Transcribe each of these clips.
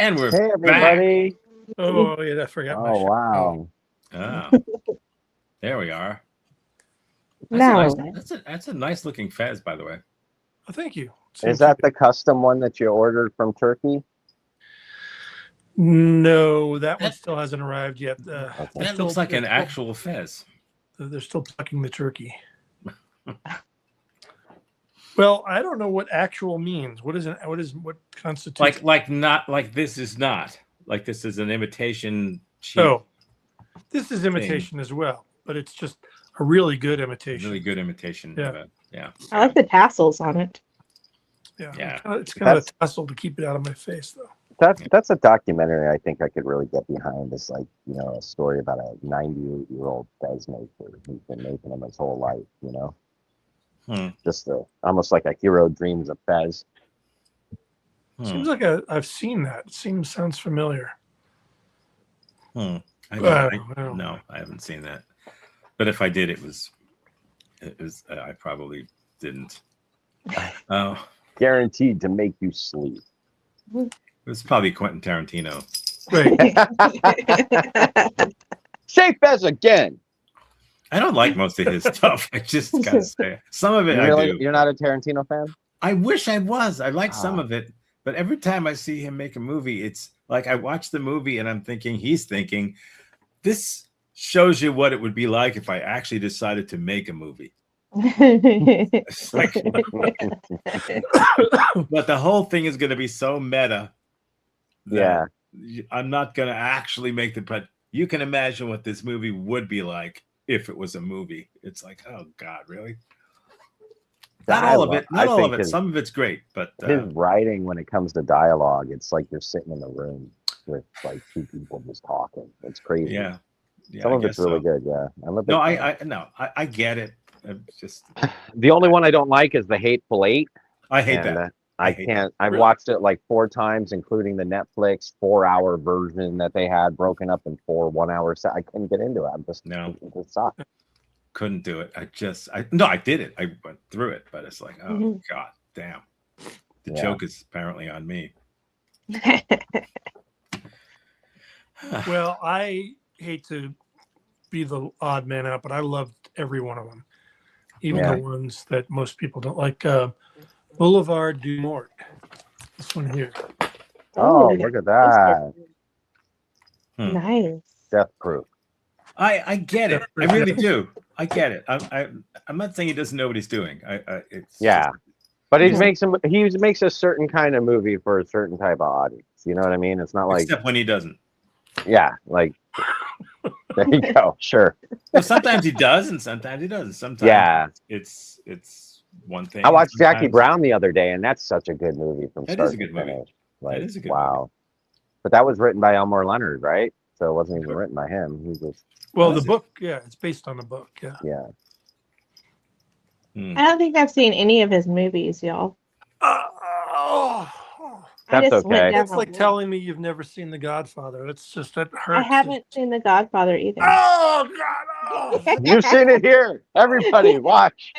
And we're Hey, back. everybody. Oh, yeah, I forgot my Oh, shirt. wow. Oh, there we are. No. That's a nice looking fez, by the way. Oh, thank you. Is that the custom one that you ordered from Turkey? No, that one still hasn't arrived yet. That looks like an actual fez. They're still plucking the turkey. Well, I don't know what actual means. What constitutes like this is not like this is an imitation cheap. Oh, this is imitation as well, but it's just a really good imitation. Really good imitation. Yeah. Yeah. I like the tassels on it. Yeah. It's kind of a tassel to keep it out of my face, though. That's a documentary I think I could really get behind. It's like, a story about a 98-year-old fez maker who's been making them his whole life, Just almost like a hero dreams of fez. Seems like I've seen that. Sounds familiar. No, I haven't seen that. But if I did, it was I probably didn't. Oh, guaranteed to make you sleep. It was probably Quentin Tarantino. Right. Say fez again. I don't like most of his stuff. I just gotta say, some of it I do. You're not a Tarantino fan? I wish I was. I like some of it, but every time I see him make a movie, it's like I watch the movie and I'm thinking he's thinking, this shows you what it would be like if I actually decided to make a movie. It's like, but the whole thing is going to be so meta. Yeah, I'm not going to actually make the. But you can imagine what this movie would be like if it was a movie. It's like, oh God, really? Not all of it. Not all of it. Some of it's great, but his writing, when it comes to dialogue, it's like you're sitting in a room with like two people just talking. It's crazy. Yeah. Some of it's really good. Yeah. I get it. Just the only one I don't like is The Hateful Eight. I hate that. I can't. I've watched it like 4 times, including the Netflix 4-hour version that they had broken up in 4 1-hour sets. I couldn't get into it. I'm just it just sucked. Couldn't do it. I did it. I went through it, but it's like, oh God damn. The joke is apparently on me. Well, I hate to be the odd man out, but I loved every one of them, even the ones that most people don't like. Boulevard du Mort. This one here. Oh, look at that. Nice. Death Proof. I get it. I really do. I get it. I'm not saying he doesn't know what he's doing. But he makes a certain kind of movie for a certain type of audience. You know what I mean? It's not like except when he doesn't. Yeah, like there you go. Sure. Well, sometimes he does, and sometimes he doesn't. Sometimes it's one thing. I watched Jackie Brown the other day, and that's such a good movie from start to finish. Like, wow. But that was written by Elmore Leonard, right? So it wasn't even written by him. He just the book, it's based on the book. Yeah. I don't think I've seen any of his movies, y'all. That's okay. It's like telling me you've never seen The Godfather. It's just that hurts. I haven't seen The Godfather either. Oh God! Oh. You've seen it here. Everybody, watch.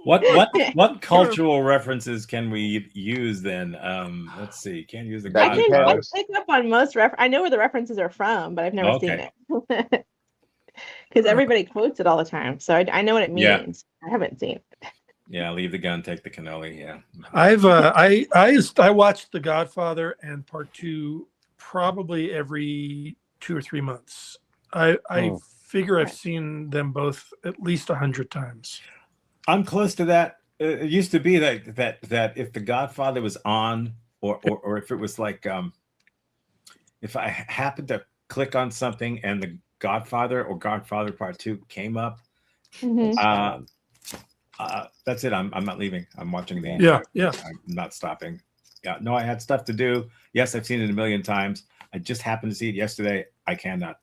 What cultural references can we use then? Let's see. Can't use The Godfather. I pick up on most I know where the references are from, but I've never seen it. Because everybody quotes it all the time, so I know what it means. I haven't seen it. Yeah, leave the gun, take the cannoli. Yeah, I watched The Godfather and Part 2 probably every 2 or 3 months. I figure I've seen them both at least 100 times. I'm close to that. It used to be that if The Godfather was on, or if it was like if I happened to click on something and The Godfather or Godfather Part 2 came up. That's it. I'm not leaving. I'm watching the I'm not stopping. Yeah, no, I had stuff to do. Yes, I've seen it a million times. I just happened to see it yesterday. I cannot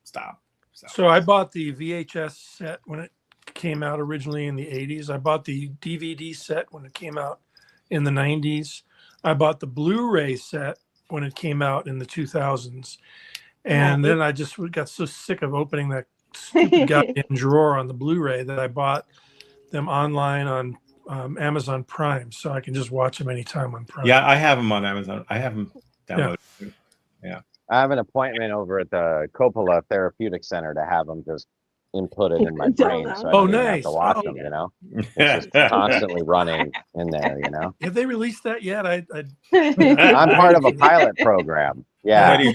stop. So I bought the VHS set when it came out originally in the 80s. I bought the DVD set when it came out in the 90s. I bought the Blu-ray set when it came out in the 2000s. And then I just got so sick of opening that stupid goddamn drawer on the Blu-ray that I bought them online on Amazon Prime, so I can just watch them anytime on Prime. Yeah, I have them on Amazon. I have them downloaded. Yeah. I have an appointment over at the Coppola Therapeutic Center to have them just inputted in my brain, so I Oh, don't even have nice. to watch Oh. them. You know, it's just constantly running in there. You know, Have they released that yet? I'm part of a pilot program. Yeah,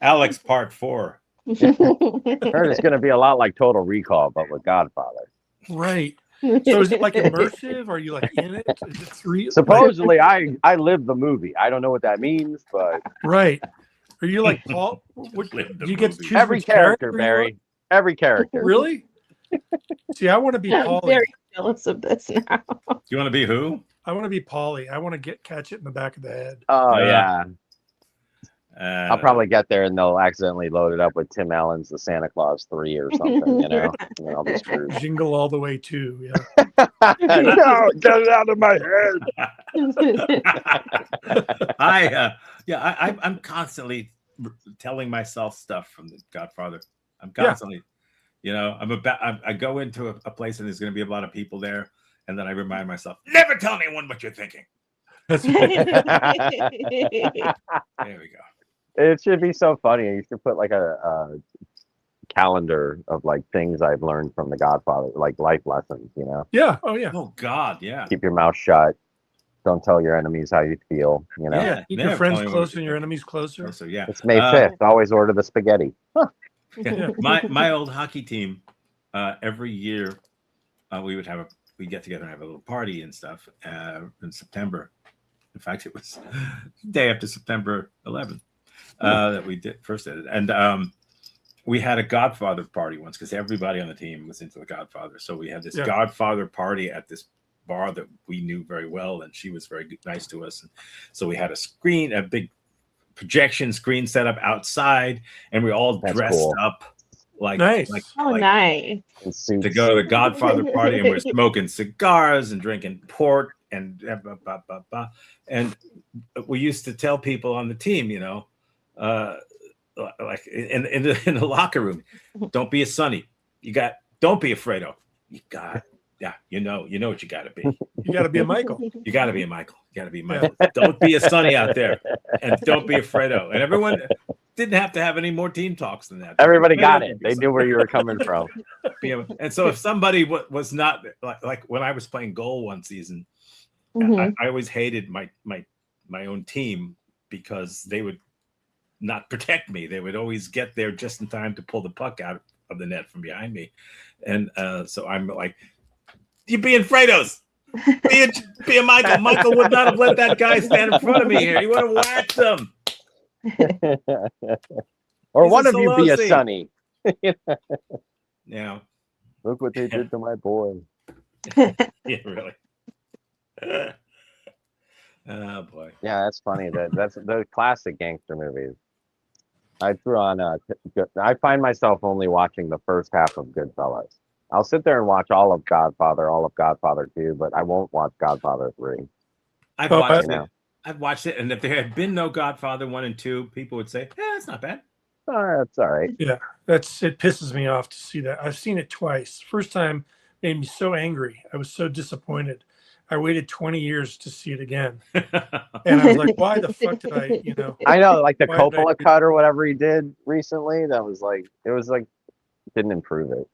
Alex Part 4. heard it's going to be a lot like Total Recall, but with Godfather. Right. So is it like immersive? Are you like in it? Is it three? Supposedly, I live the movie. I don't know what that means, but Right. Are you like Paul? What, Live the do you get to movie. choose every which character, you are? Barry. Every character. Really? See, I want to be I'm Polly. very jealous of this now. You want to be who? I want to be Polly. I want to catch it in the back of the head. Oh Yeah. I'll probably get there and they'll accidentally load it up with Tim Allen's The Santa Claus 3 or something, you know? And then I'll be screwed. Jingle all the way too. Yeah. No, get it out of my head. I'm constantly telling myself stuff from the Godfather. I'm constantly, I go into a place and there's going to be a lot of people there, and then I remind myself, never tell anyone what you're thinking. That's There we go. It should be so funny. You should put like a calendar of like things I've learned from the Godfather, like life lessons, you know? yeah. Oh yeah. Oh God, yeah. Keep your mouth shut. Don't tell your enemies how you feel, you know? Yeah. Keep never your friends tell anyone what closer you're and your thinking. enemies closer. So yeah. It's May 5th. Always order the spaghetti. Yeah. My old hockey team, every year we get together and have a little party and stuff in September. In fact, it was the day after September 11th that we first did it. And we had a Godfather party once because everybody on the team was into the Godfather. So we had this Godfather party at this bar that we knew very well, and she was very nice to us. And so we had a big projection screen set up outside, and we all dressed up Nice. Nice. to go to the Godfather party, and we're smoking cigars and drinking port and and we used to tell people on the team, like in the locker room, don't be a Sonny. Don't be Fredo. You know what you got to be. You got to be a Michael. You got to be a Michael. You got to be Michael. Don't be a Sonny out there, and don't be a Fredo. And everyone didn't have to have any more team talks than that. Everybody got it. They knew where you were coming from. And so if somebody was not like when I was playing goal one season, I always hated my own team because they would not protect me. They would always get there just in time to pull the puck out of the net from behind me. And so I'm like, you're being Fredos. Be a Michael. Michael would not have let that guy stand in front of me here. He would have whacked him. Or He's one a of you be a Solossi. Sonny. Yeah. Look what they did to my boy. Yeah, really. Oh boy. Yeah, that's funny. That's the classic gangster movies. I threw on. I find myself only watching the first half of Goodfellas. I'll sit there and watch all of Godfather, all of Godfather 2, but I won't watch Godfather 3. I've watched you it. know. I've watched it, and if there had been no Godfather 1 and 2, people would say, "Yeah, it's not bad." That's all right. Yeah, it pisses me off to see that. I've seen it twice. First time made me so angry. I was so disappointed. I waited 20 years to see it again, and I was like, "Why the fuck did I?" I know, like the Why did I Coppola do- cut or whatever he did recently. That was like, it was like, didn't improve it.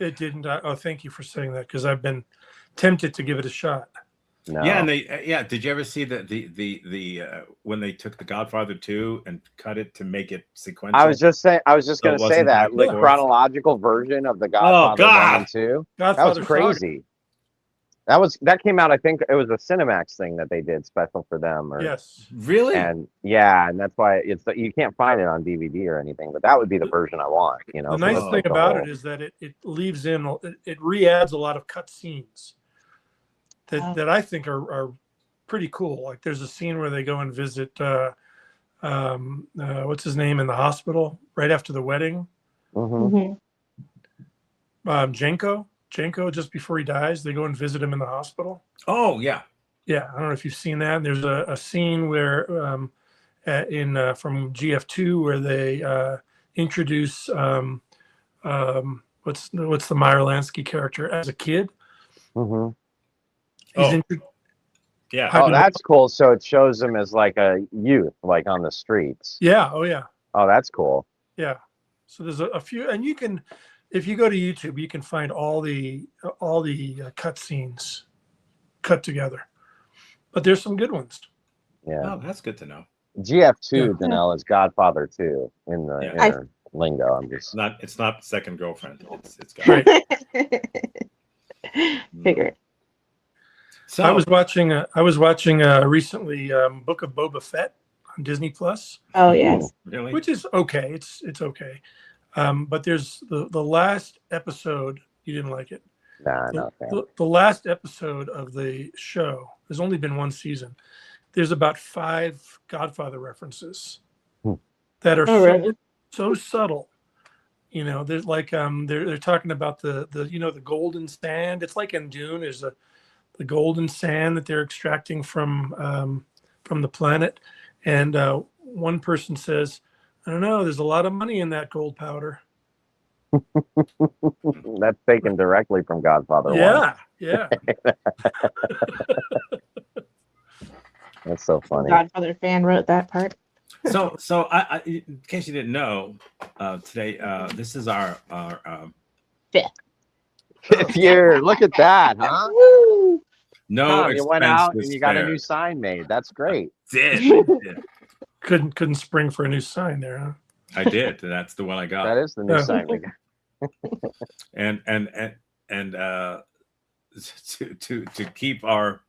It didn't. Oh, thank you for saying that because I've been tempted to give it a shot. No. Yeah, and did you ever see the when they took the Godfather 2 and cut it to make it sequential? I was just going So to it say wasn't that back and the forth. chronological version of the Godfather 1 and 2. That Godfather was crazy. That came out. I think it was a Cinemax thing that they did special for them. Or, Yes. Really? And that's why you can't find it on DVD or anything. But that would be the version I want. The for nice thing the about whole- it is that it leaves in, it re-adds a lot of cut scenes that I think are pretty cool. Like there's a scene where they go and visit what's his name in the hospital right after the wedding. Mhm. Jenko, just before he dies, they go and visit him in the hospital. Oh yeah. Yeah, I don't know if you've seen that. There's a scene where from GF2 where they introduce what's the Meyer Lansky character as a kid. Mhm. He's Yeah. Oh, that's cool. So it shows him as like a youth, like on the streets. Yeah. Oh yeah. Oh, that's cool. Yeah. So there's a few, and you can, if you go to YouTube, you can find all the cut scenes cut together. But there's some good ones. Yeah. Oh, that's good to know. GF2, Yeah. Danelle, is Godfather 2 in the Yeah. inner lingo. I'm just It's not second girlfriend. It's got Right. Figured. So I was watching recently Book of Boba Fett on Disney Plus, Oh yes. really? which is okay. It's okay. But there's the last episode. You didn't like it. nah, not fan. The last episode of the show. There's only been one season. There's about 5 Godfather references that are Oh really? so subtle. You know, there's like they're talking about the the golden sand. It's like in Dune. There's the golden sand that they're extracting from the planet, and one person says, "I don't know. There's a lot of money in that gold powder." That's taken directly from Godfather 1. Yeah. That's so funny. Godfather fan wrote that part. So I in case you didn't know, today this is our Fifth year. Look at that, huh? Woo! no Tom, you expense went out was and you got a spared. new sign made. That's great. Did. Couldn't spring for a new sign there, huh? I did. That's the one I got. That is the new Yeah. sign we got. and to keep our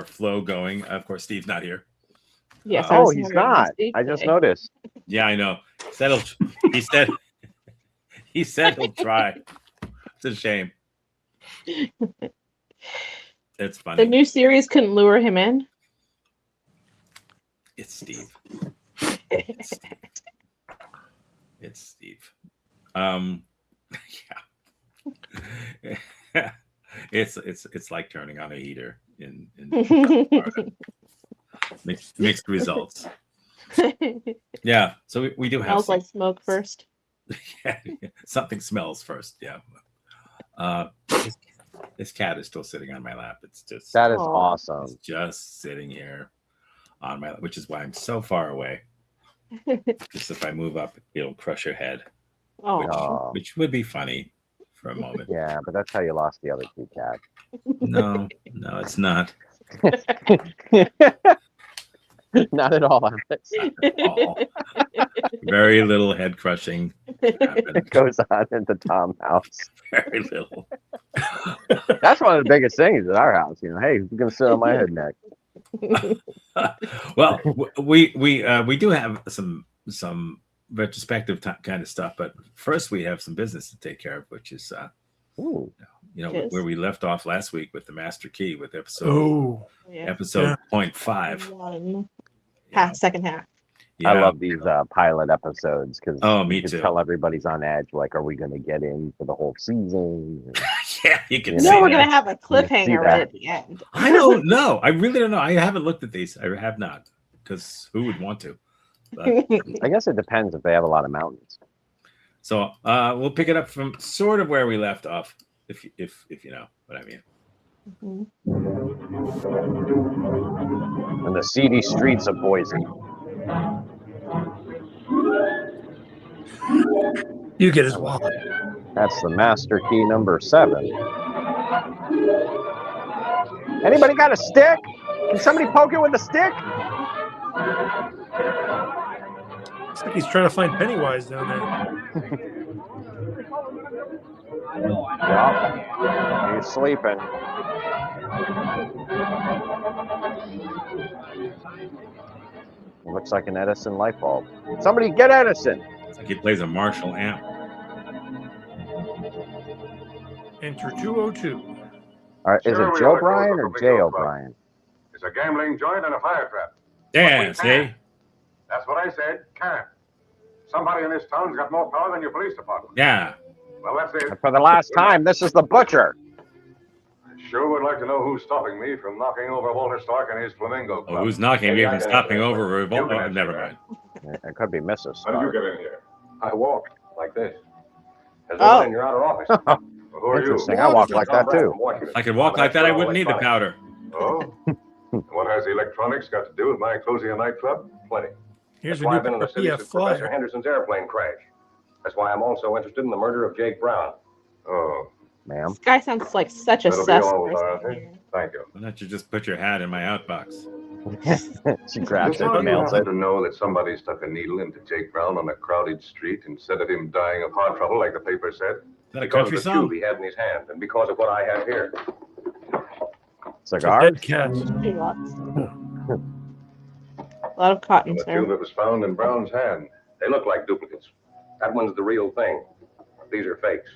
flow going. Of course, Steve's not here. Yes. Oh, I Oh, was he's wondering not. what Steve I just said. noticed. Yeah, I know. He said he'll try. It's a shame. It's The funny. new series couldn't lure him in. It's Steve. It's Steve. Yeah. It's like turning on a heater in Florida. Mixed results. Yeah. So we do have Smells some, like smoke first. something smells first. Yeah. This cat is still sitting on my lap. It's just That is Aw. awesome. it's just sitting here on my lap, which is why I'm so far away. Just if I move up, it'll crush her head, Oh, Oh, which would be funny for a moment. yeah, but that's how you lost the other 2 cats. No, it's not. Not at all, Alex. All. Very little head crushing. It goes on at the Tom house. Very little. That's one of the biggest things at our house. You know, hey, who's gonna sit on my head next? Well, we do have some retrospective kind of stuff, but first we have some business to take care of, which is Ooh, Yes. where we left off last week with the master key with episode Oh, yeah. episode 0.5. One. Yeah. second half. Yeah. I love these pilot episodes because Oh, me you can too. tell everybody's on edge. Like, are we going to get in for the whole season? Yeah, you can You see No, we're that. gonna have a see cliffhanger right that. at the end. I don't know. I really don't know. I haven't looked at these. I have not, because who would want to? But, I guess it depends if they have a lot of mountains. so we'll pick it up from sort of where we left off, if you know what I mean. Mhm. In the seedy streets of Boise. you get his wallet. That's the master key number 7. Anybody got a stick? Can somebody poke it with a stick? It's like he's trying to find Pennywise down there. Well, he's sleeping. It looks like an Edison light bulb. Somebody get Edison. It's like he plays a Marshall amp. Enter 202. All right, is Sure, it we Joe are. Bryan or Go, Jay go, go. O'Brien? It's a gambling joint and a fire trap. Yeah, see? That's what I said. Can't. Somebody in this town's got more power than your police department. Yeah. Well, that's it. And for the last time, this is the butcher. I sure would like to know who's stopping me from knocking over Walter Stark and his Flamingo Club. Oh, who's knocking me from stopping over a revolt? You Oh, can never answer mind. It could be Mrs. How did you Stark. get in here? I walked like this. As Oh. in your outer office. Well, who are you? Interesting. I walk like that too. If I could walk like that, I wouldn't need the powder. Oh, has electronics got to do with my closing a nightclub? Plenty. Here's That's a why new I've been in the city PF since Professor flyer. Henderson's airplane crash. That's why I'm also interested in the murder of Jake Brown. Oh, Ma'am. This guy sounds like such a that'll be sus all, person. Dorothy. Thank you. Why don't you just put your hat in my outbox? She grabs Miss, it how and do you mails happen it. to know that somebody stuck a needle into Jake Brown on a crowded street instead of him dying of heart trouble like the paper said? Is that a Because of country the song? tube he had in his hand, and because of what I have here. It's a Cigars? dead cat. Lots. A lot of cotton, The sir. tube that was found in Brown's hand. They look like duplicates. That one's the real thing. These are fakes.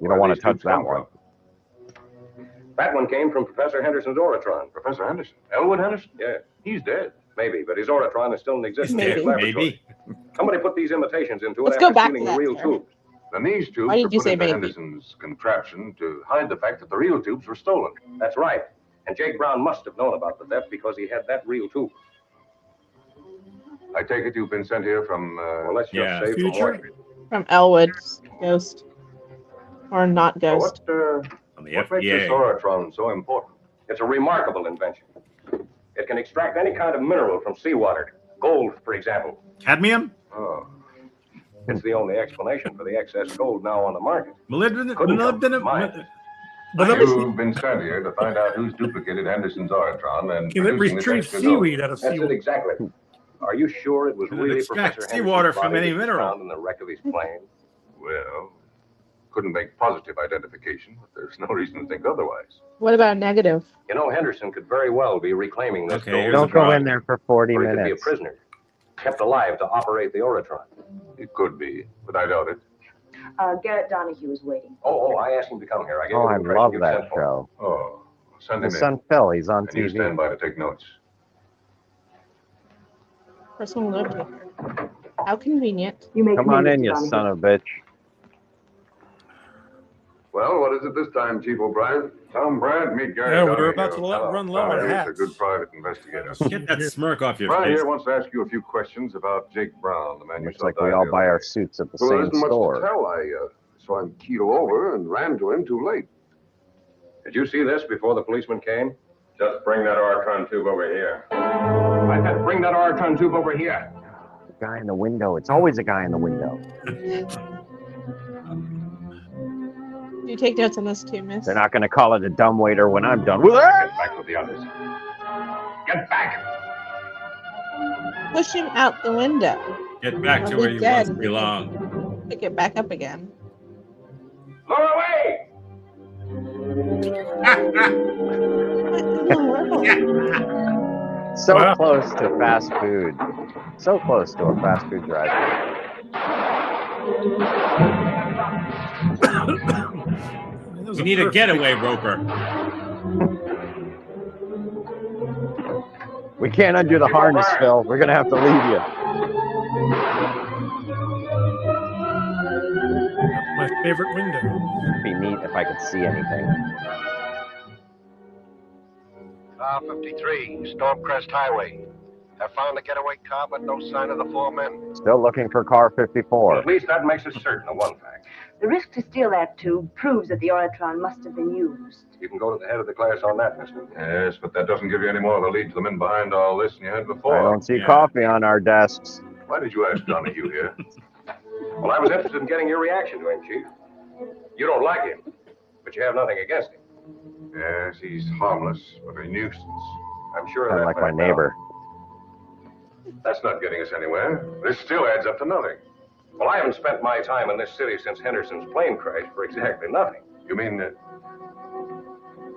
You don't Where want these to touch tubes that come one. That one came from Professor Henderson's Oratron. Professor Henderson. Elwood Henderson? Yeah, He's dead. maybe, but his Oratron is still in existence in Maybe. his laboratory. Maybe. Somebody put these imitations into it Let's go after back stealing to the that, real sir. tubes. Then these tubes Why did were you put say into maybe? Henderson's contraption to hide the fact that the real tubes were stolen. That's right. And Jake Brown must have known about the theft because he had that real tube. I take it you've been sent here from, Well, let's just Yeah. say from Future? Washington. From Elwood's Ghost. Or not Well, Ghost. On the what makes this FDA. Oratron so important? It's a remarkable invention. It can extract any kind of mineral from seawater. Gold, for example. Cadmium? Oh, It's the only explanation for the excess gold now on the market. Molybdenum? Couldn't come from Molybdenum? mine. But let me you've been sent here to find out who's duplicated Henderson's Oratron and okay, let me producing this retrieve extra gold. seaweed out of That's it seaweed. exactly. Are you sure it was Can it really extract Professor seawater Henderson's from body any that was mineral? found in the wreck of his plane? Well, couldn't make positive identification, but there's no reason to think otherwise. What about a negative? You know, Henderson could very well be reclaiming this Okay, gold. here's Don't a go drawing. in there for 40 Or he could be a minutes. prisoner, kept alive to operate the Oratron. It could be, but I doubt it. Garrett Donahue is waiting. Oh, I asked him to come here. I gave Oh, him I the impression love you'd that sent for him. show. Oh, send My him in. son Phil, he's on And you stand TV. by to take notes. Personal note taker. How convenient. You may Come on in, in, Mr. you Donahue. son of a bitch. Well, what is it this time, Chief O'Brien? Tom Brand, meet Gary Yeah, we're Donahue. about to run low on He's a hats. good private investigator. Get that smirk off your Brand face. here wants to ask you a few questions about Jake Brown, the man you Looks saw like die we all the buy other our day. suits at the Well, there same isn't much to store. tell. I saw him keel over and ran to him too late. Did you see this before the policeman came? Just bring that Oratron tube over here. I had to bring that Oratron tube over here. The guy in the window. It's always a guy in the window. Do you take notes on this too, miss? They're not going to call it a dumbwaiter when I'm done with it. Get back with the others. Get back! Push him out the window. Get back to He'll where be you dead. once belong. Pick it back up again. Lower away! What in the world? So Wow. close to fast food. So close to a fast food drive. We need a getaway, Roper. We can't undo the harness, Phil. We're going to have to leave you. My favorite window. It'd be neat if I could see anything. 53, Stormcrest Highway. Have found the getaway car, but no sign of the 4 men. Still looking for car Well, 54. at least that makes us certain of one fact. The risk to steal that tube proves that the Oratron must have been used. You can go to the head of the class on that, mister. Yes, but that doesn't give you any more of a lead to the men behind all this than you had before. I don't see Yeah. coffee on our desks. Why did you ask Donahue here? Well, I was interested in getting your reaction to him, Chief. You don't like him, but you have nothing against him. Yes, he's harmless, but a nuisance. I'm sure of Kind that of like my fact now. neighbor. That's not getting us anywhere. This still adds up to nothing. Well, I haven't spent my time in this city since Henderson's plane crash for exactly nothing. You mean that?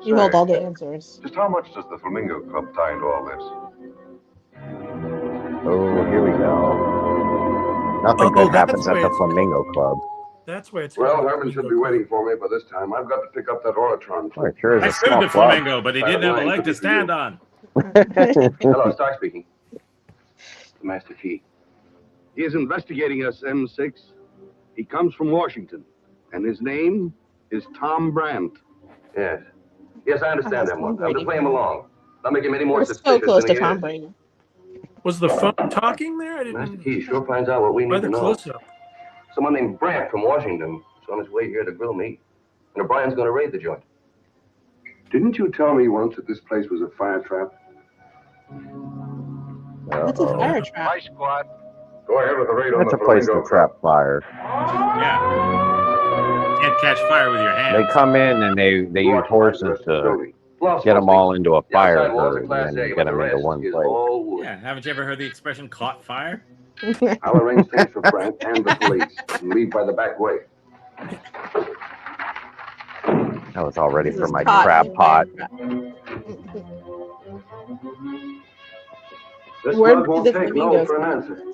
You hold all the answers. Just how much does the Flamingo Club tie into all this? Oh, here we go. Nothing Oh, good that's happens the at way the it's Flamingo Club. That's why it's. Well, called Herman should be Window waiting for me by this time. I've got to pick up that Oratron. Oh, it sure I is a sued small the club. flamingo, but he didn't have a leg to stand on. Hello, Stark speaking. Master Key. He is investigating us, M6. He comes from Washington, and his name is Tom Brandt. Yes. Yes, I understand that one. I'm to play him along. Not make him any more We're suspicious so close than to he Tom is. Brady. Was the phone talking there? I Master didn't. Key sure finds out what we need Rather to know. close up. Someone named Brandt from Washington is on his way here to grill me. And O'Brien's going to raid the joint. Didn't you tell me once that this place was a fire trap? That's a Uh-oh. fire trap. Fire squad. Go ahead with the raid on That's the a place Flamingo to trap Club. fire. Yeah. Can't catch fire with your hands. They come in and they You use occupy the horses rest of the to building. Plus, get them mostly, all into a the outside fire walls are herd and Class then A, get but the them into rest one is place. all wood. Yeah. Haven't you ever heard the expression "caught fire"? I'll arrange things for Frank and the police and leave by the back way. I was all ready This for is my caught crab in a pot. fire trap. This Where mug did won't the take no flamingos for an come answer. from?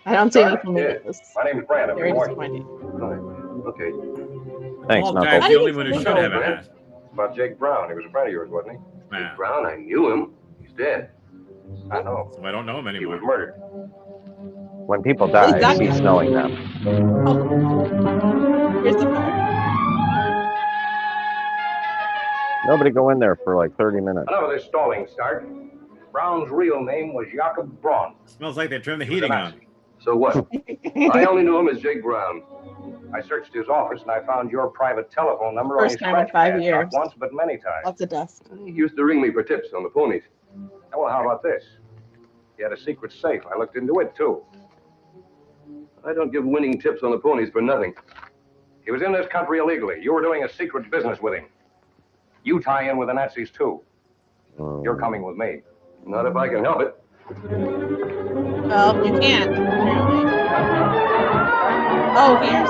I don't see any Sorry? flamingos. My name's Brandon Very from Washington. disappointed. Fine. Okay. The Thanks, bald guy's Knuckles. How do the you only get one who should flamingos? have a hat. It's about Jake Brown. He was a friend of yours, wasn't he? Wow. Brown, I knew him. He's dead. I know. So I don't know him He was anymore. murdered. When people Well, die, exactly. cease knowing them. Oh. Here's the fire. Nobody go in there for like 30 minutes. Enough of this stalling, Stark. Brown's real name was Jakob Braun. Smells like they turned the He was a heating on. Nazi. So what? I only knew him as Jake Brown. I searched his office and I found your private telephone number on his First time in scratch 5 pad. years. Not once, but many times. Lots of dust. He used to ring me for tips on the ponies. Well, how about this? He had a secret safe. I looked into it, too. I don't give winning tips on the ponies for nothing. He was in this country illegally. You were doing a secret business with him. You tie in with the Nazis, too. You're coming with me. Not if I can help it. Well, you can't, apparently. Oh, here's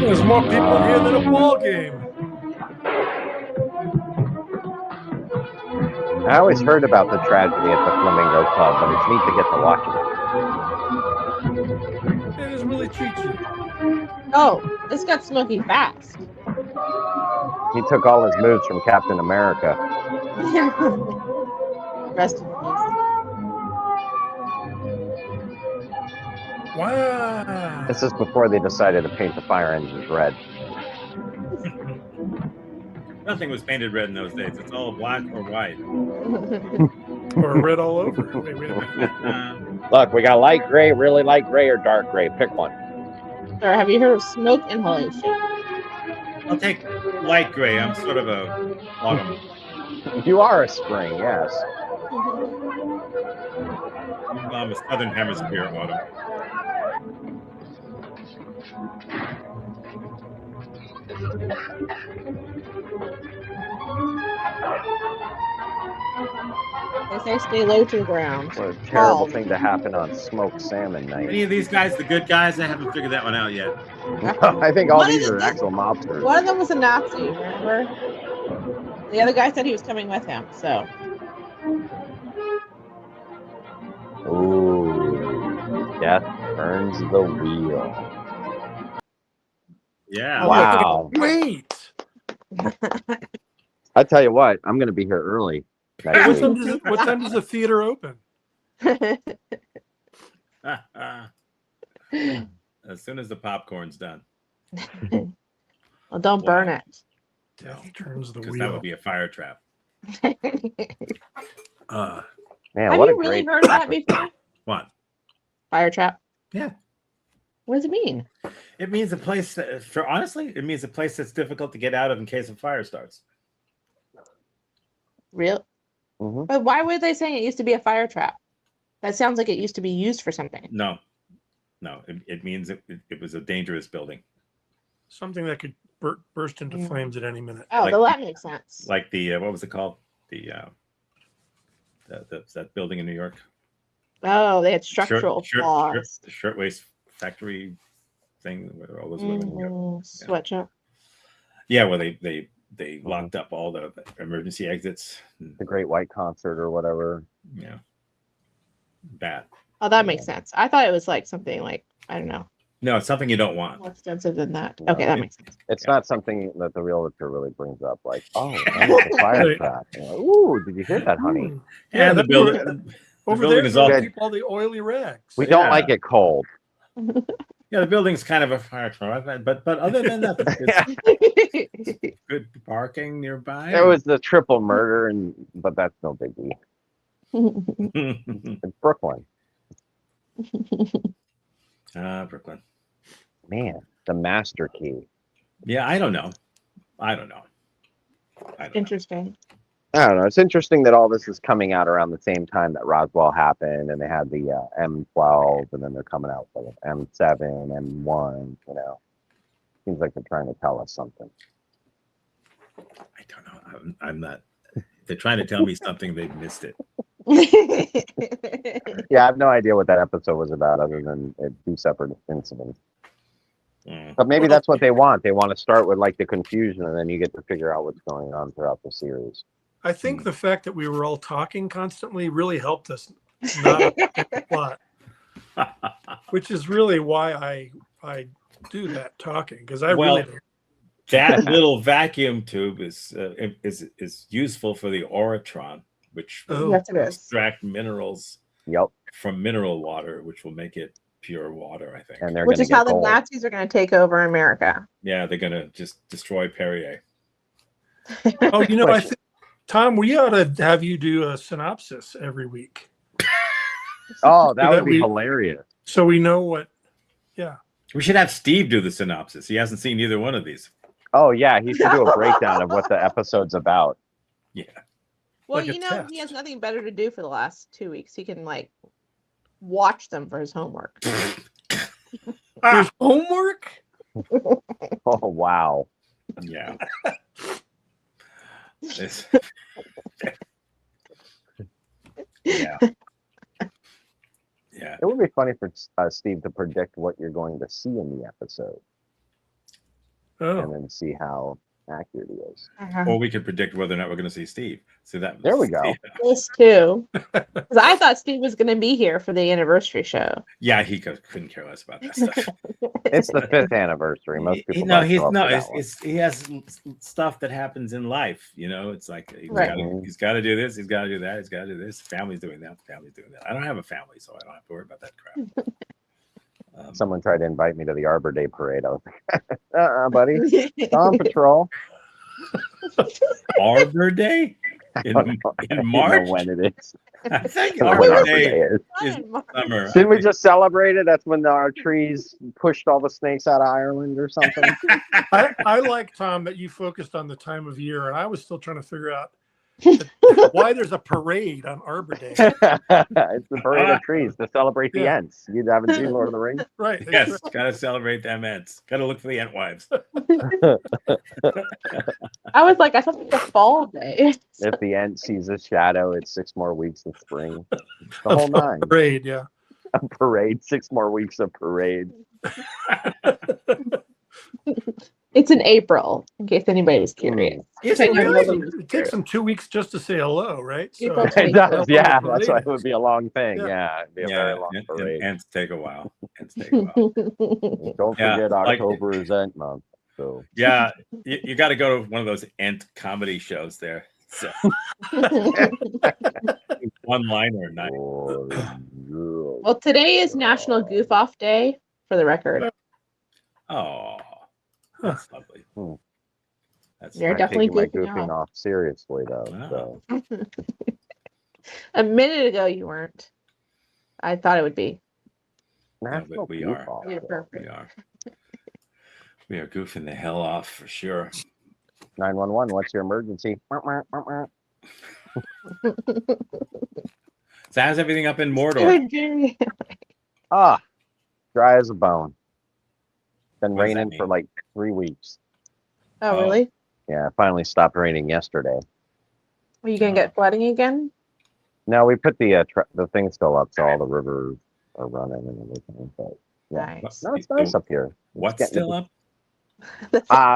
the There's more people here than a ball game. I always heard about the tragedy at the Flamingo Club, but it's neat to get to watch it. They just really treat you. Oh, this got smoky fast. He took all his moves from Captain America. Rest in peace. Wow. This is before they decided to paint the fire engines red. Nothing was painted red in those days. It's all black or white. Or red all over. Wait a minute. Look, we got light gray, really light gray, or dark gray. Pick one. Sir, have you heard of smoke inhalation? I'll take light gray. I'm sort of a autumn. You are a spring, yes. I'm a southern hemisphere autumn. They say stay low to the ground. What a terrible Called. thing to happen on smoked salmon night. Any of these guys, the good guys, I haven't figured that one out yet. I think all One of these the- are actual mobsters. One of them was a Nazi, remember? The other guy said he was coming with him, so. Ooh, death turns the wheel. Yeah. Wow. Wait. I tell you what, I'm going to be here early. What next time, week. what time does the theater open? As soon as the popcorn's done. Well, don't burn it. Death turns the Because wheel. that would be a fire trap. Man, Have what a you really great heard of that before? What? Fire trap? Yeah. What does it mean? It means a place that, honestly, it means a place that's difficult to get out of in case a fire starts. Real? Mhm. But why were they saying it used to be a fire trap? That sounds like it used to be used for something. No. It means it was a dangerous building. Something that could burst into flames at any minute. Oh, Like- well, that makes sense. Like the, what was it called? That building in New York? Oh, they had structural flaws. The shirtwaist factory thing where all those women. Sweatshop. Yeah, where they locked up all the emergency exits. The Great White Concert or whatever. Yeah. Bad. Oh, that makes sense. I thought it was like something like, I don't know, No, it's something you don't want. more extensive than that. No, Okay, that makes sense. It's not something that the realtor really brings up. Like, oh, that's a fire trap. You know, ooh, did you hear that, honey? Yeah, the that- building. Over building there, is they'll all- keep all the oily rags. We don't Yeah. like it cold. Yeah, the building's kind of a fire trap, but other than that, it's good parking nearby. There was the triple murder, but that's no biggie. It's Brooklyn. Brooklyn. Man, the master key. Yeah, I don't know. I don't know. Interesting. I don't know. It's interesting that all this is coming out around the same time that Roswell happened, and they had the M12, and then they're coming out with M7, M1. You know, seems like they're trying to tell us something. I don't know. I'm not. They're trying to tell me something. They've missed it. Yeah, I have no idea what that episode was about, other than two separate incidents. But maybe that's what they want. They want to start with like the confusion, and then you get to figure out what's going on throughout the series. I think the fact that we were all talking constantly really helped us not the plot, which is really why I do that talking, because I really don't. That little vacuum tube is useful for the Oratron, which will extract minerals from mineral water, which will make it pure water, I think. And they're which is how the Nazis are going to take over America. Yeah, they're going to just destroy Perrier. Oh, you know, I think, Tom, we ought to have you do a synopsis every week. Oh, that would be hilarious. So we know what, yeah. We should have Steve do the synopsis. He hasn't seen either one of these. Oh, yeah, he should do a breakdown of what the episode's about. Yeah. Well, you know, he has nothing better to do for the last 2 weeks. He can, like, watch them for his homework. His homework? Oh, wow. Yeah. Yeah. Yeah. It would be funny for Steve to predict what you're going to see in the episode. And then see how accurate he is. Or we could predict whether or not we're going to see Steve. So that there we go. This too, because I thought Steve was going to be here for the anniversary show. Yeah, he couldn't care less about that stuff. It's the 5th anniversary. Most people he has stuff that happens in life. You know, it's like he's got to do this, he's got to do that, he's got to do this. Family's doing that, family's doing that. I don't have a family, so I don't have to worry about that crap. Someone tried to invite me to the Arbor Day parade. I was like, buddy, on patrol. Arbor Day? In March? When it is. I think Arbor Day is summer. Didn't we just celebrate it? That's when our trees pushed all the snakes out of Ireland or something. I like, Tom, that you focused on the time of year, and I was still trying to figure out why there's a parade on Arbor Day. It's the parade of trees to celebrate the Ents. You haven't seen Lord of the Rings? Right. Yes, gotta celebrate them Ents. Gotta look for the Ent wives. I was like, I thought it was a fall day. If the Ent sees a shadow, it's 6 more weeks of spring. The whole nine. Parade, yeah. A parade, 6 more weeks of parade. It's in April, in case anybody's curious. It takes them 2 weeks just to say hello, right? So, it does, yeah. That's why it would be a long thing. Yeah, it'd be a very long parade. Ents take a while. Don't forget, October is Ent month. So yeah, you got to go to one of those Ent comedy shows there. So. One-liner night. Well, today is National Goof Off Day, for the record. Oh. That's lovely. You're definitely goofing off seriously, though. Wow. So. A minute ago, you weren't. I thought it would be. National we are. We are goofing the hell off for sure. 911. What's your emergency? So how's everything up in Mordor? Dry as a bone. Been raining for like 3 weeks. Oh, really? Yeah, it finally stopped raining yesterday. Are you gonna get flooding again? No, we put the thing still up, so all the rivers are running and everything. But yeah, nice. No, it's nice up here. What's still up?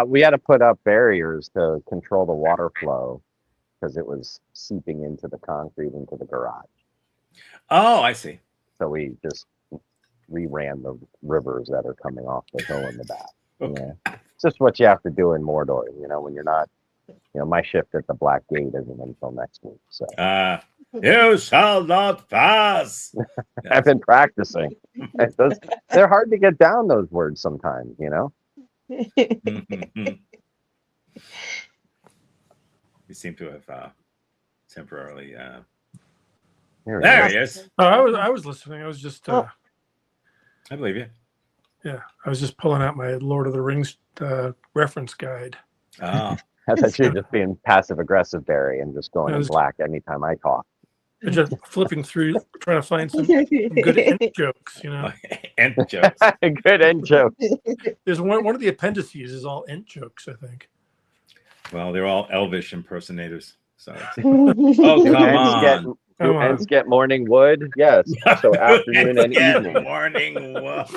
We had to put up barriers to control the water flow because it was seeping into the concrete into the garage. Oh, I see. So we just reran the rivers that are coming off the hill in the back. Okay. Yeah. It's just what you have to do in Mordor, when you're not, my shift at the Black Gate isn't until next week. So you shall not pass. I've been practicing. They're hard to get down, those words sometimes, You seem to have temporarily there he is. Oh, I was listening. I was just I believe you. Yeah, I was just pulling out my Lord of the Rings reference guide. Oh. I thought you were just being passive aggressive, Barry, and just going I in was- black anytime I cough. Just flipping through, trying to find some good end jokes. You know, End jokes. Good end joke. there's one of the appendices is all end jokes. I think. Well, they're all Elvish impersonators. So, Do come ants get on. do ants get morning wood? Yes. So afternoon and Get evening. morning wood.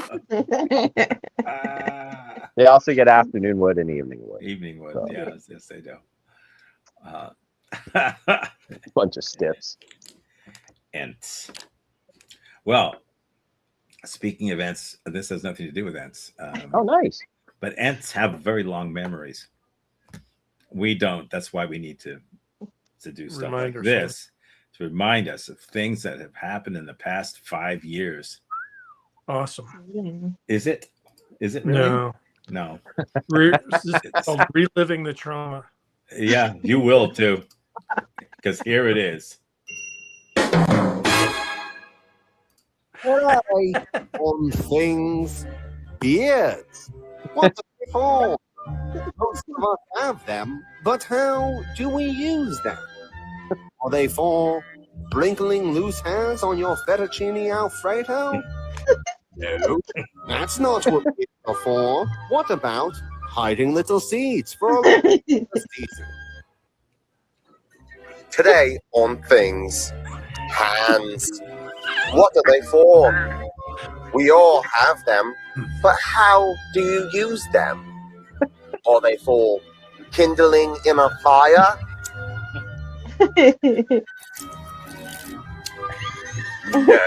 They also get afternoon wood and evening wood. Evening wood. So. Yes, they do. Bunch of stiffs. Ents. Well, speaking of ents, this has nothing to do with ents. Oh, nice. But ents have very long memories. We don't. That's why we need to do stuff Remind like ourselves. this to remind us of things that have happened in the past 5 years. Awesome. Is it? Is it really? No. No. This is called reliving the trauma. Yeah, you will too. Because here it is. Why on things beards? What the for? Most of us have them, but how do we use them? Are they for sprinkling loose hairs on your fettuccine Alfredo? No, that's not what beards are for. What about hiding little seeds for a season? Today on Things, hands. What are they for? We all have them, but how do you use them? Are they for kindling in a fire? No.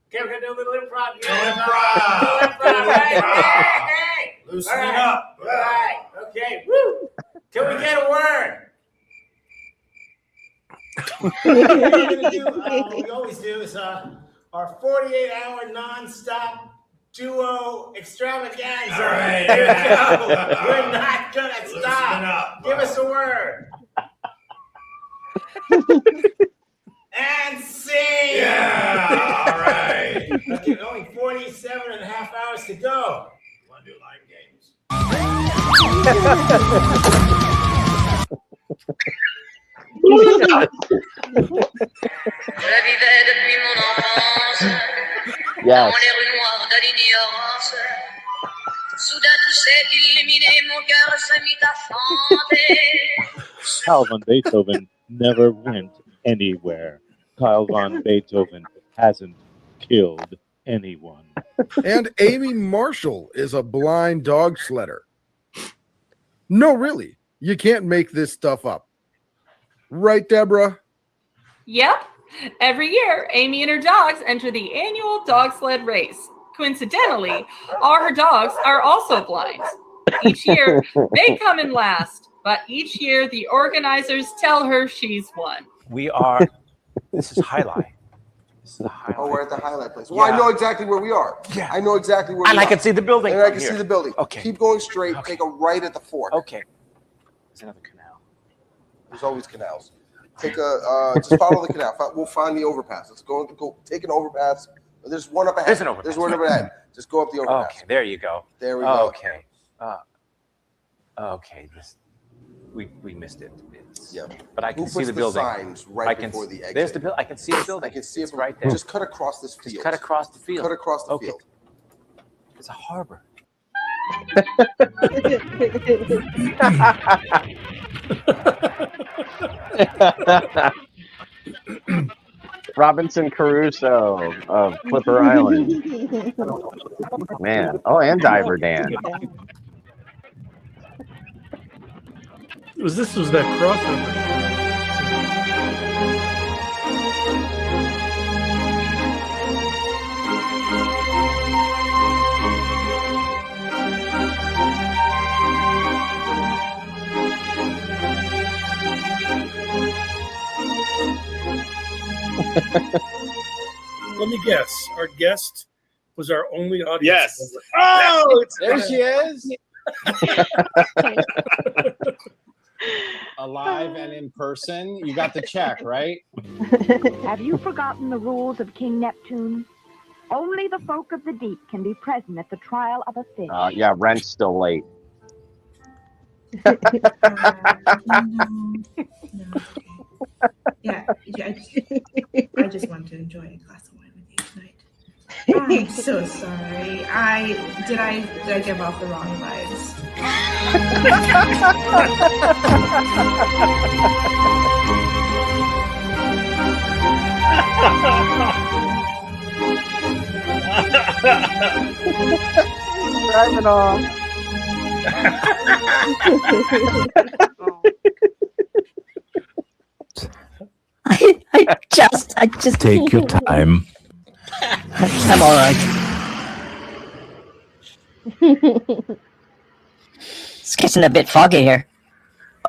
Okay, we're gonna do a little improv. Improv. Hey. Loosen All it right. up. All right. Okay. Woo. Till we get a word. What we're gonna do, what we always do is our 48-hour non-stop duo extravaganza. All right. Here we go. We're not gonna Loosen stop. up. Give us a word. And sing! Yeah, all right. Okay, only 47 and a half hours to go. You want to do line games? Je vivais depuis mon enfance Yes. dans les rues noires de l'ignorance. Soudain tout s'est illuminé, mon cœur se mit à chanter. Carl von Beethoven never went anywhere. Carl von Beethoven hasn't killed anyone. And Amy Marshall is a blind dog sledder. No, really. You can't make this stuff up. Right, Deborah? Yep. Every year, Amy and her dogs enter the annual dog sled race. Coincidentally, all her dogs are also blind. Each year, they come in last, but each year the organizers tell her she's won. We are. This is highlight. Oh, we're at the highlight place. Well, I know exactly where we are. Yeah. I know exactly where And we I are. can see the building And I from can here. see the building. Okay. Keep going straight. Take a right at the fork. Okay. There's another canal. There's always canals. Take a just follow the canal. We'll find the overpass. Let's go take an overpass. There's one up ahead. There's an overpass. There's one up ahead. Just go up the overpass. Okay, there you go. There we go. Okay. Okay. We missed it. Yeah. But I can Who see puts the building. signs right I can, before the exit? There's the building. I can see the building. I can see it It's from, right there. Just cut across this field. Just cut across the field. Cut across the Okay. field. It's a harbor. Robinson Crusoe of Flipper Island. Man. Oh, and Diver Dan. This was that crossover. let me guess. Our guest was our only audience. Yes. Oh, there she is. Alive and in person. You got the check, right? Have you forgotten the rules of King Neptune? Only the folk of the deep can be present at the trial of a fish. Yeah, rent's still late. Yeah, I just want to enjoy a glass of wine with you tonight. I'm so sorry. Did I give off the wrong vibes? Driving off. I just Take your time. I'm all right. It's getting a bit foggy here.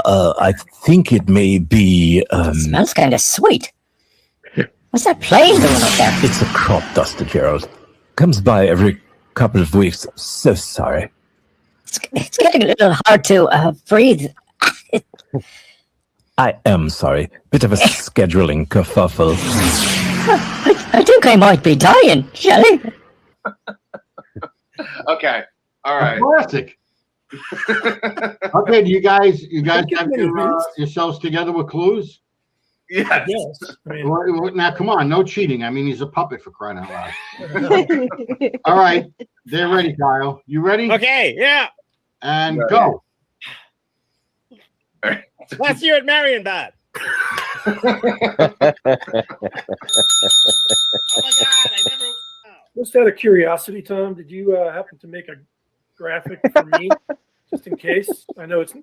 I think it may be. Smells kind of sweet. What's that plane doing up there? It's a crop duster, Gerald. Comes by every couple of weeks. So sorry. It's getting a little hard to breathe. I am sorry. Bit of a scheduling kerfuffle. I think I might be dying, Shelley. Okay. All right. Classic. Okay, do you guys have yourselves together with clues? Yes. Now, come on, no cheating. I mean, he's a puppet, for crying out loud. All right, they're ready, Kyle. You ready? Okay, yeah. And go. Last year at Marienbad. Just out of curiosity, Tom, did you happen to make a graphic for me, just in case? I know it's.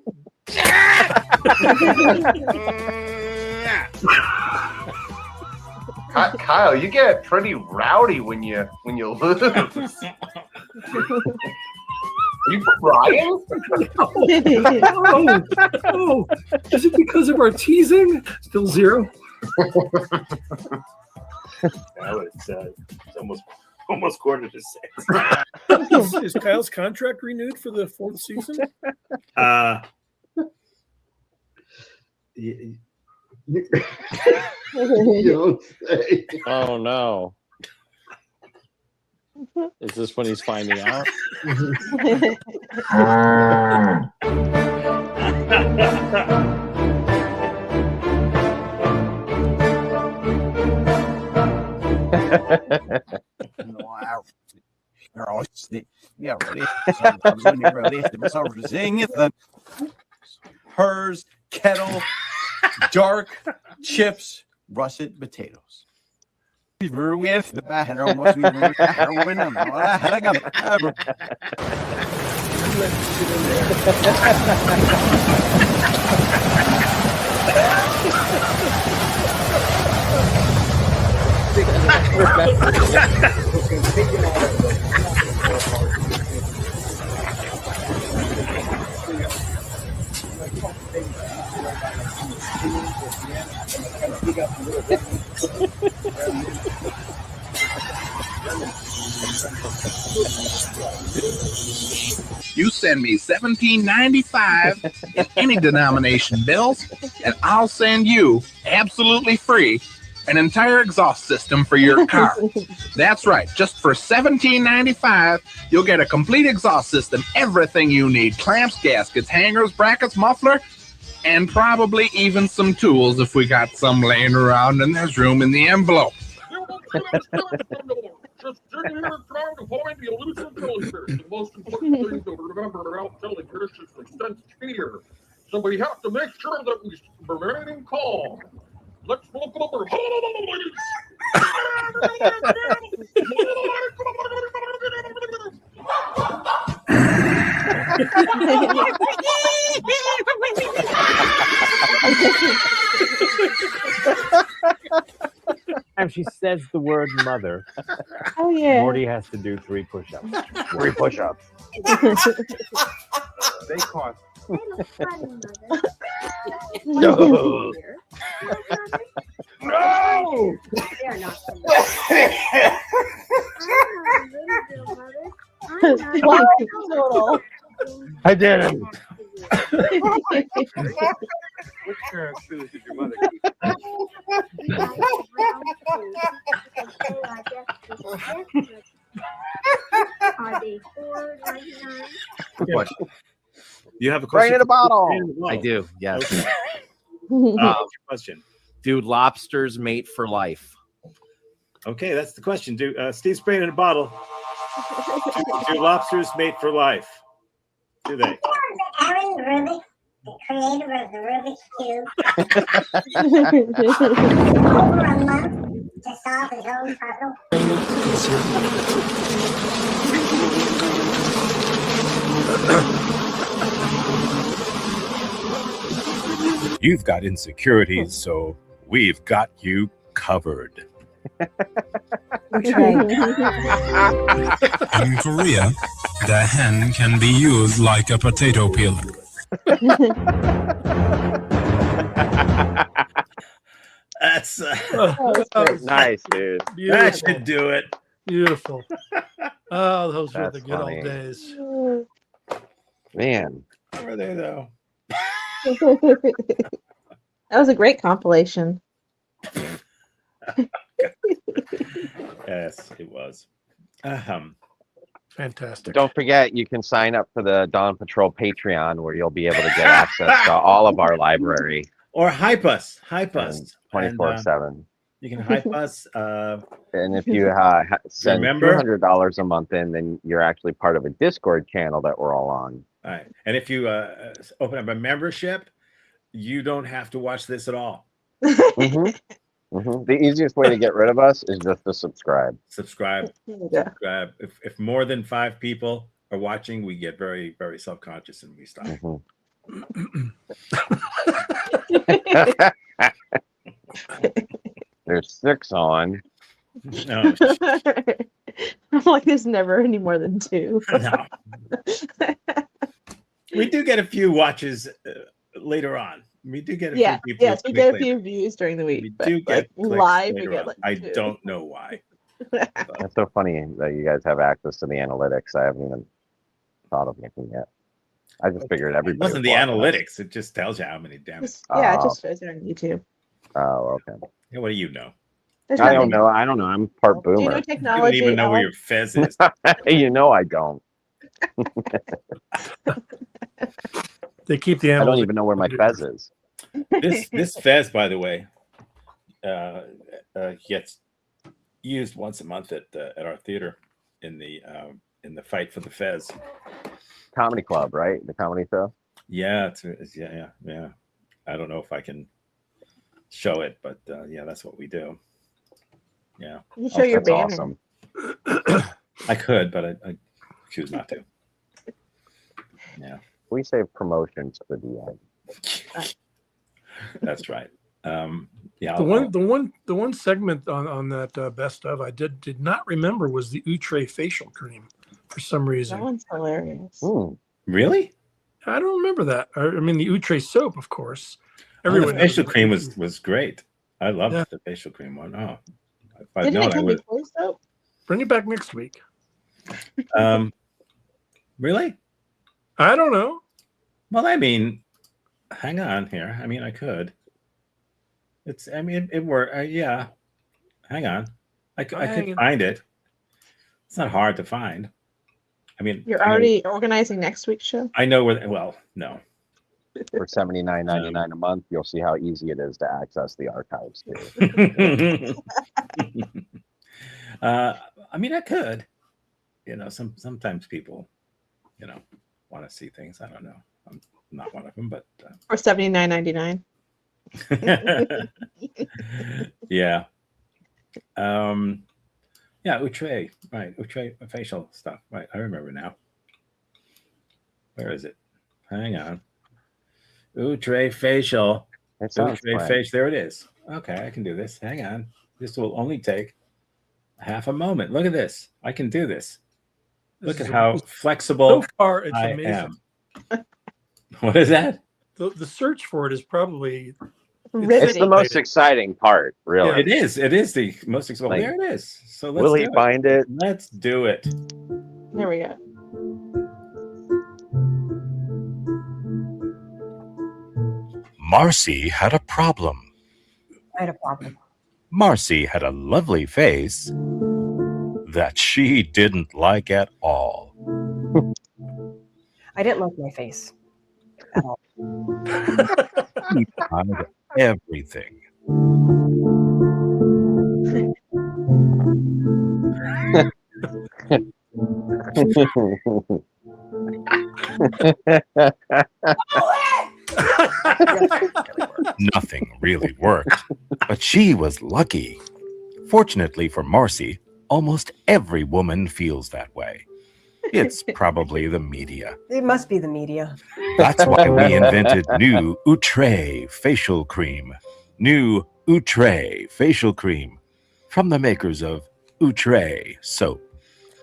Kyle, you get pretty rowdy when you lose. Are you crying? Oh, is it because of our teasing? Still 0? It's almost 5:45. Is Kyle's contract renewed for the 4th season? You don't say. Oh no. Is this when he's finding out? Hers, kettle, dark chips, russet potatoes. We were with the batter, almost we were with the heroin, and all I had, I got it. You send me $17.95 in any denomination bills, and I'll send you, absolutely free, an entire exhaust system for your car. That's right. Just for $17.95, you'll get a complete exhaust system, everything you need: clamps, gaskets, hangers, brackets, muffler, and probably even some tools if we got some laying around and there's room in the envelope. Just sitting here trying to find the elusive jellyfish. The most important thing to remember about jellyfish is the sense of fear. So we have to make sure that we remain calm. Let's look over. Time she says the word mother, Oh yeah. Morty has to do 3 push-ups. 3 push-ups. They caught. No! They're not. I did it. Which pair of shoes did your mother Are they $4.99? Good question. You have a Right question? in a bottle. I do. Yes. Okay. What's your question? Do lobsters mate for life? Okay, that's the question. Do Steve sprayed in a bottle? Do lobsters mate for life? Do they? Aaron Rubik, the creator of the Rubik's Cube, over a month to solve his own puzzle. You've got insecurities, so we've got you covered. In Korea, the hen can be used like a potato peeler. That's nice, dude. That should do it. Beautiful. Oh, those were That's the good funny. old days. Man. How are they though? That was a great compilation. Yes, it was. Fantastic. Don't forget, you can sign up for the Dawn Patrol Patreon, where you'll be able to get access to all of our library. Or hype us. 24/7. You can hype us. And if you send Remember? $200 a month in, then you're actually part of a Discord channel that we're all on. All right. And if you open up a membership, you don't have to watch this at all. The easiest way to get rid of us is just to subscribe. Subscribe. Yeah. Subscribe. If more than 5 people are watching, we get very, very self-conscious and we stop. There's 6 on. No. I'm like, there's never any more than 2. No. We do get a few watches later on. We do get a few people. Yes, we get a few views during the week. We but do get like, live, we later get on. like I 2. don't know why. That's so funny that you guys have access to the analytics. I haven't even thought of looking yet. I just figured It everybody. wasn't the analytics. It just tells you how many damage. Yeah, it just shows it on YouTube. Oh, okay. Yeah, what do you know? There's I don't nothing. know. I don't know. I'm part Do you boomer. know You technology? don't even know where Alex? your fez is. You know I don't. They keep the I don't animals. even know where my fez is. This fez, by the way, gets used once a month at our theater in the fight for the fez. Comedy club, right? The comedy show. Yeah, yeah. I don't know if I can show it, but yeah, that's what we do. Yeah, You show your That's banner. awesome. I could, but I choose not to. Yeah, We save promotions for the end. that's right. Yeah, The one segment on that best of I did not remember was the Outre facial cream for some That reason. one's hilarious. really? I don't remember that. I mean the Outre soap, of course. The Everyone knows facial about cream Outre. was great. I loved Yeah. the facial cream one. Oh, if I'd Didn't known, it I come would. before soap? Bring it back next week. Really? I don't know. Well, I mean, hang on here. I mean, I could. It worked. Yeah. Hang on. I could Hang on. find it. It's not hard to find. I mean, You're already organizing next week's show? I know where. Well, no. For $79.99 a month, you'll see how easy it is to access the archives too. I mean, I could. Sometimes people, want to see things. I don't know. I'm not one of them, but Or $79.99. yeah. Yeah, Outre, right? Outre facial stuff, right? I remember now. Where is it? Hang on. Outre facial. It sounds Outre fun. facial. There it is. Okay, I can do this. Hang on. This will only take half a moment. Look at this. I can do this. Look at how flexible So far, it's I amazing. am. What is that? The search for it is probably It's the most exciting part, really. It is. It is the most exciting. Like, There it is. So let's will do he it. find it? Let's do it. There we go. Marcy had a problem. I had a problem. Marcy had a lovely face that she didn't like at all. I didn't like my face at all. She tried everything. Nothing really worked, but she was lucky. Fortunately for Marcy, almost every woman feels that way. It's probably the media. It must be the media. That's why we invented new Outre facial cream. New Outre facial cream from the makers of Outre soap.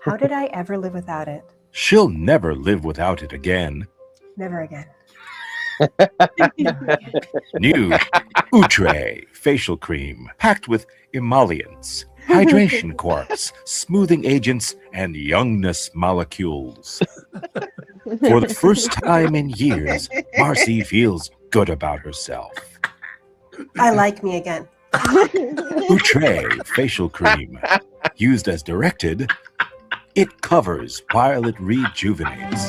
How did I ever live without it? She'll never live without it again. Never again. New Outre facial cream packed with emollients, hydration quarks, smoothing agents, and youngness molecules. For the first time in years, Marcy feels good about herself. I like me again. Outre facial cream. Used as directed, it covers while it rejuvenates.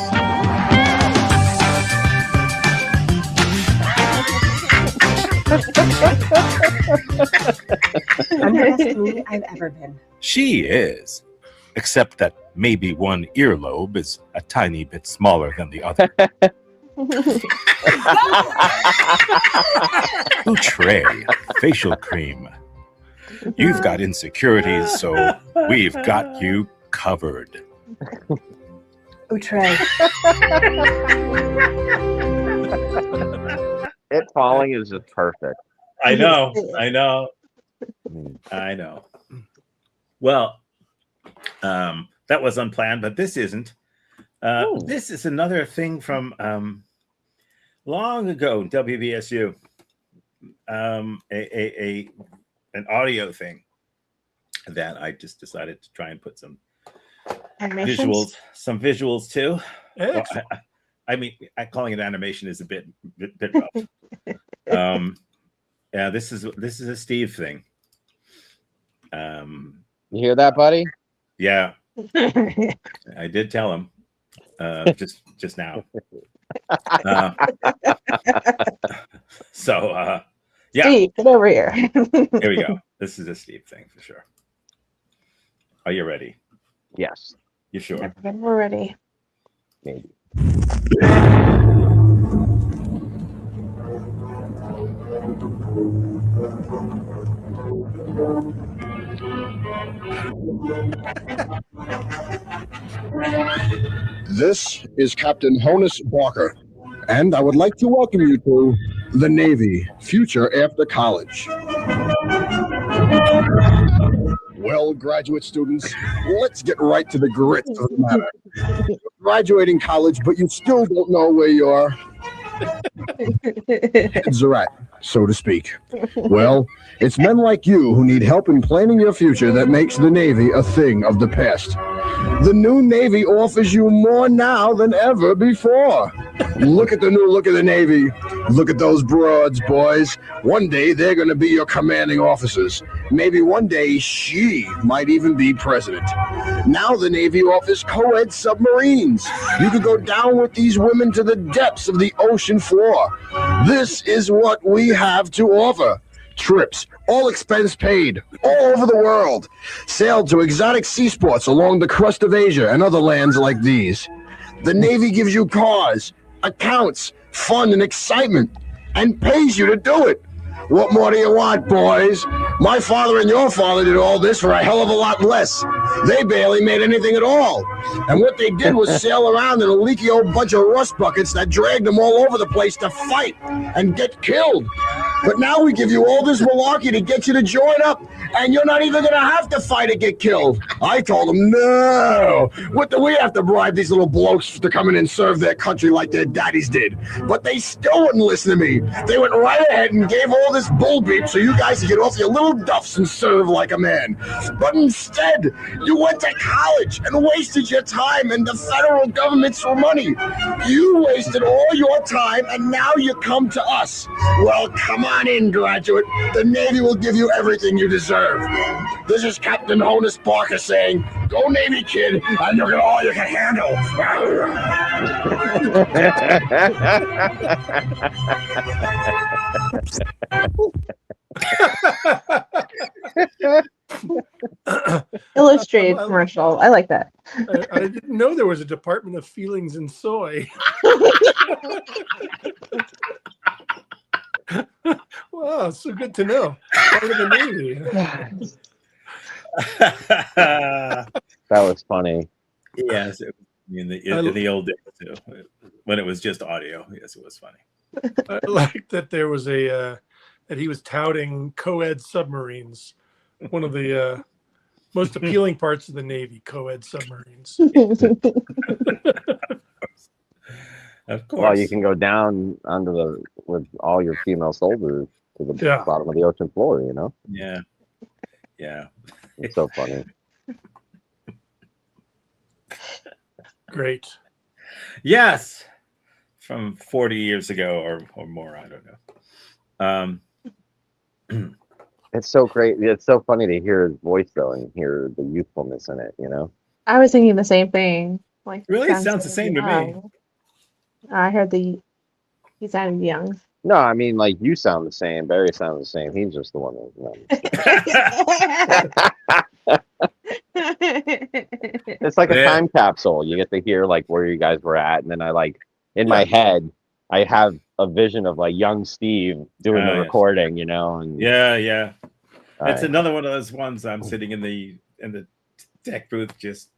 I'm the best me I've ever been. She is. Except that maybe one earlobe is a tiny bit smaller than the other. Outre facial cream. You've got insecurities, so we've got you covered. Outre. It falling is just perfect. I know. Well, that was unplanned, but this isn't. This is another thing from long ago, WVSU. An audio thing that I just decided to try and put some visuals too. Well, I mean, calling it animation is a bit rough. Yeah, this is a Steve thing. You hear that, buddy? Yeah, I did tell him just now. Yeah. Steve, get over here. Here we go. This is a Steve thing for sure. Are you ready? Yes. You sure? We're ready. Maybe. This is Captain Honus Barker, and I would like to welcome you to the Navy, Future After College. Well, graduate students, let's get right to the grit of the matter. You're graduating college, but you still don't know where your heads are at, so to speak. Well, it's men like you who need help in planning your future that makes the Navy a thing of the past. The new Navy offers you more now than ever before. Look at the new look of the Navy. Look at those broads, boys. One day they're going to be your commanding officers. Maybe one day she might even be president. Now the Navy offers co-ed submarines. You could go down with these women to the depths of the ocean floor. This is what we have to offer. Trips, all expense paid, all over the world. Sail to exotic seaports along the crust of Asia and other lands like these. The Navy gives you cars, accounts, fun and excitement, and pays you to do it. What more do you want, boys? My father and your father did all this for a hell of a lot less. They barely made anything at all. And what they did was sail around in a leaky old bunch of rust buckets that dragged them all over the place to fight and get killed. But now we give you all this malarkey to get you to join up, and you're not even going to have to fight or get killed. I told them, no. What do we have to bribe these little blokes to come in and serve their country like their daddies did? But they still wouldn't listen to me. They went right ahead and gave all this bull beep so you guys could get off your little duffs and serve like a man. But instead, you went to college and wasted your time and the federal government's money. You wasted all your time, and now you come to us. Well, come on in, graduate. The Navy will give you everything you deserve. This is Captain Honus Parker saying, go Navy, kid, and you'll get all you can handle. Illustrated commercial. I like that. I didn't know there was a Department of Feelings and Soy. Wow, so good to know. Part of the Navy. That was funny. Yes, it, in the old days too, when it was just audio. Yes, it was funny. I like that there was that he was touting co-ed submarines. One of the most appealing parts of the Navy, co-ed submarines. Of course. Well, you can go down with all your female soldiers to the bottom of the ocean floor, you know? Yeah. Yeah. It's so funny. Great. Yes. From 40 years ago or more, I don't know. It's so great. It's so funny to hear his voice though and hear the youthfulness in it, you know? I was thinking the same thing. Like, really? It sounds the same to me. I heard he sounded young. No, I mean, like, you sound the same. Barry sounds the same. He's just the one that It's like a time capsule. You get to hear, like, where you guys were at. And then in my head, I have a vision of, like, young Steve doing the recording, you know? And Yeah. It's another one of those ones I'm sitting in the tech booth just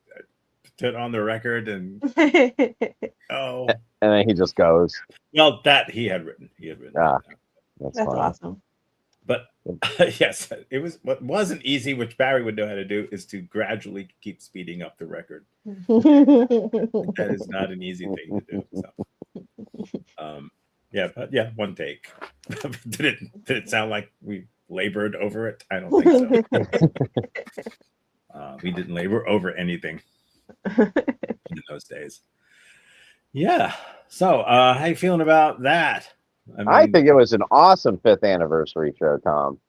put on the record and and then he just goes. Well, that he had written. That's awesome. But yes, it was what wasn't easy, which Barry would know how to do, is to gradually keep speeding up the record. That is not an easy thing to do. So. One take. Did it sound like we labored over it? I don't think so. We didn't labor over anything in those days. Yeah. So, how you feeling about that? I think it was an awesome 5th anniversary show, Tom.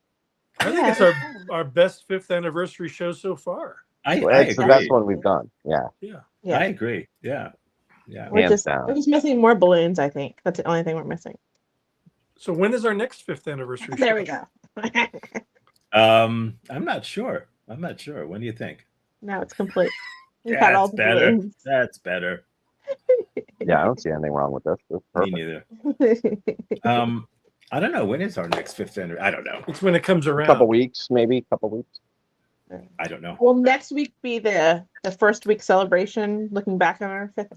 I think it's our best 5th anniversary show so far. It's the best one we've done. Yeah. I agree. Yeah. We're just missing more balloons, I think. That's the only thing we're missing. So when is our next 5th anniversary show? There we go. I'm not sure. When do you think? No, it's complete. We've had all the balloons. That's better. Yeah, I don't see anything wrong with this. Me neither. I don't know. When is our next 5th anniversary? I don't know. It's when it comes around. Couple weeks. I don't know. Will next week be the first week celebration, looking back on our 5th?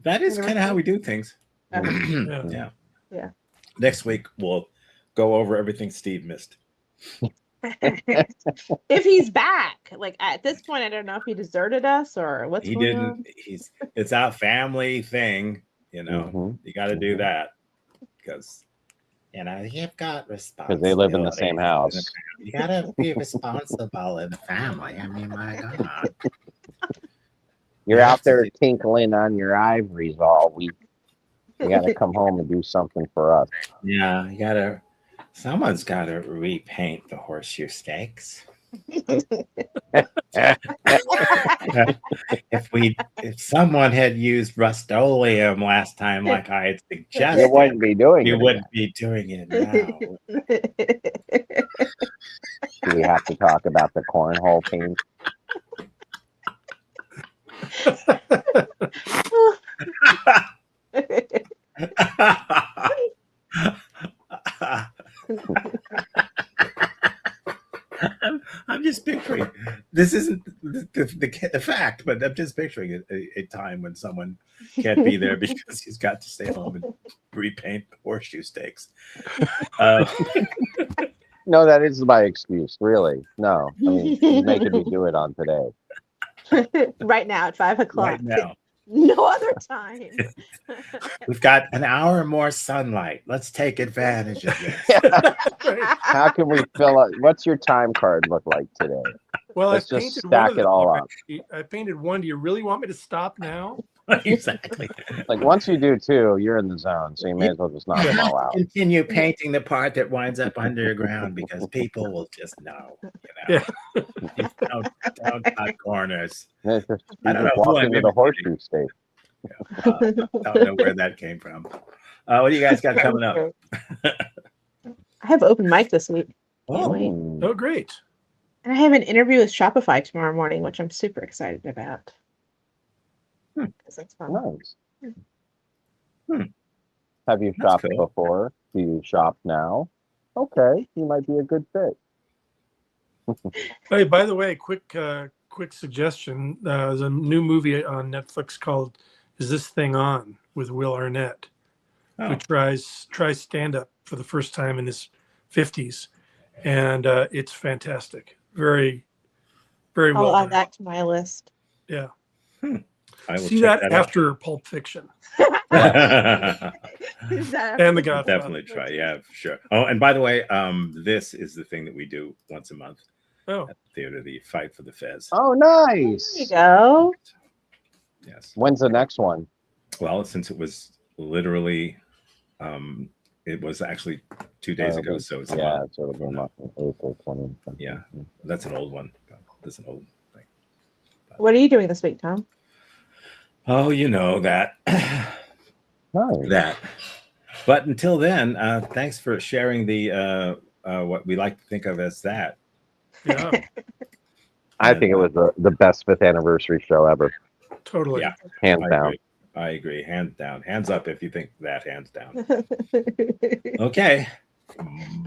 That is kind of how we do things. Yeah. Next week we'll go over everything Steve missed. If he's back, like at this point, I don't know if he deserted us or what's going on. It's a family thing, you know. You got to do that because you've got responsibility. Because they live in the same house. You got to be responsible in the family. I mean, my God. You're out there tinkling on your ivories all week. You got to come home and do something for us. Yeah, someone's got to repaint the horseshoe stakes. If someone had used Rust-Oleum last time, like I had suggested, you wouldn't be doing it now. Do we have to talk about the cornhole paint? I'm just picturing this isn't the fact, but I'm just picturing a time when someone can't be there because he's got to stay home and repaint horseshoe stakes. No, that is my excuse, really. No, I mean, he's making me do it on today. Right now at 5 o'clock. Right now. No other time. We've got an hour more sunlight. Let's take advantage of this. How can we fill up? What's your time card look like today? Well, Let's I just painted stack one of it them all already. I painted one. Do you really want me to stop now? Exactly. Like once you do two, you're in the zone, so you may as well just knock them all out. Continue painting the part that winds up underground because people will just know. You know? Don't cut corners. I don't know who walk I'm into the horseshoe stake. I don't know where that came from. What do you guys got coming up? I have open mic this week. Oh, great. And I have an interview with Shopify tomorrow morning, which I'm super excited about. That's fun. Nice. Have you shopped before? Do you shop now? Okay, you might be a good fit. Hey, by the way, quick suggestion. There's a new movie on Netflix called "Is This Thing On?" with Will Arnett, who tries stand-up for the first time in his 50s, and it's fantastic. Very, very well. I'll add that to my list. Yeah. I will see check that that out. after Pulp Fiction. And The Godfather. Definitely try. Yeah, for sure. Oh, and by the way, this is the thing that we do once a month. Oh. At the theater, the Fight for the Fez. Oh, nice. There you go. Yes. When's the next one? Well, since it was literally, it was actually 2 days ago, so it's a month. So it'll be a month, April 20. Yeah, that's an old one. That's an old thing. What are you doing this week, Tom? Oh, you know that. Nice. That. But until then, thanks for sharing the what we like to think of as that. Yeah. I think it was the best 5th anniversary show ever. Totally. Yeah. Hands down. I agree. Hands down. Hands up if you think that. Hands down. Okay.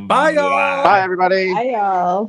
Bye, y'all. Bye, everybody. Bye, y'all.